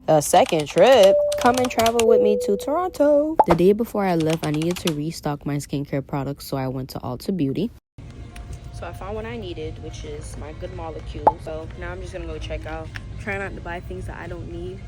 a second trip. Come and travel with me to Toronto. The day before I left, I needed to restock my skincare products, so I went to Ulta Beauty. So I found what I needed, which is my Good Molecule. So now I'm just gonna go check out. Try not to buy things that I don't need.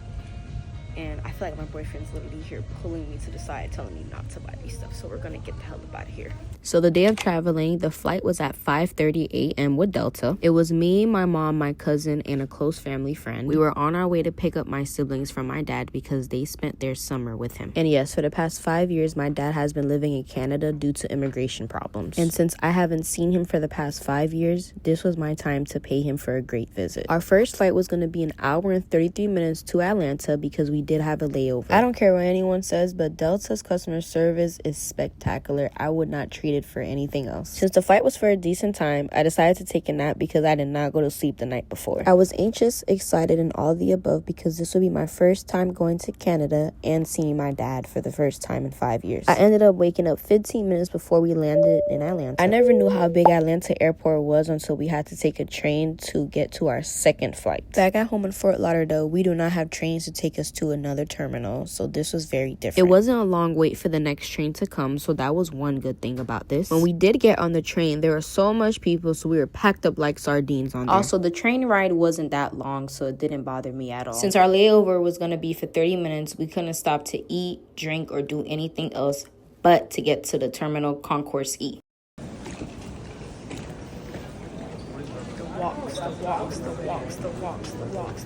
And I feel like my boyfriend's literally here pulling me to the side, telling me not to buy these stuff. So we're gonna get the hell up out of here. So the day of traveling, the flight was at 5:30 a.m. with Delta. It was me, my mom, my cousin, and a close family friend. We were on our way to pick up my siblings from my dad because they spent their summer with him. And yes, for the past 5 years, my dad has been living in Canada due to immigration problems. And since I haven't seen him for the past 5 years, this was my time to pay him for a great visit. Our first flight was going to be an hour and 33 minutes to Atlanta because we did have a layover. I don't care what anyone says, but Delta's customer service is spectacular. I would not treat it for anything else. Since the flight was for a decent time, I decided to take a nap because I did not go to sleep the night before. I was anxious, excited, and all of the above because this would be my first time going to Canada and seeing my dad for the first time in 5 years. I ended up waking up 15 minutes before we landed in Atlanta. I never knew how big Atlanta airport was until we had to take a train to get to our second flight. Back at home in Fort Lauderdale, we do not have trains to take us to another terminal, so this was very different. It wasn't a long wait for the next train to come, so that was one good thing about this. When we did get on the train, there were so much people, so we were packed up like sardines on there. Also, the train ride wasn't that long, so it didn't bother me at all. Since our layover was going to be for 30 minutes, we couldn't stop to eat, drink, or do anything else but to get to the terminal Concourse E.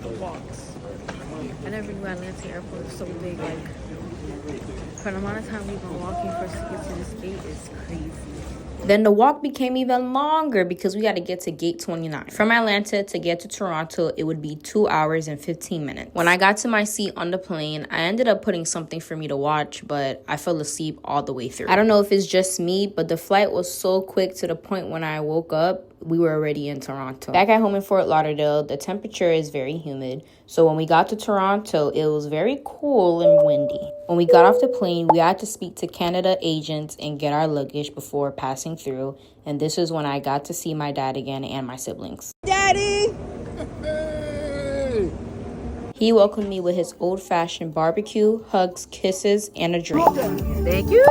The walks. I never knew Atlanta Airport was so big. Like, for the amount of time we've been walking for us to get to this gate is crazy. Then the walk became even longer because we got to get to gate 29. From Atlanta to get to Toronto, it would be 2 hours and 15 minutes. When I got to my seat on the plane, I ended up putting something for me to watch, but I fell asleep all the way through. I don't know if it's just me, but the flight was so quick to the point when I woke up, we were already in Toronto. Back at home in Fort Lauderdale, the temperature is very humid. So when we got to Toronto, it was very cool and windy. When we got off the plane, we had to speak to Canada agents and get our luggage before passing through. And this is when I got to see my dad again and my siblings. Daddy! He welcomed me with his old-fashioned barbecue, hugs, kisses, and a drink. Thank you.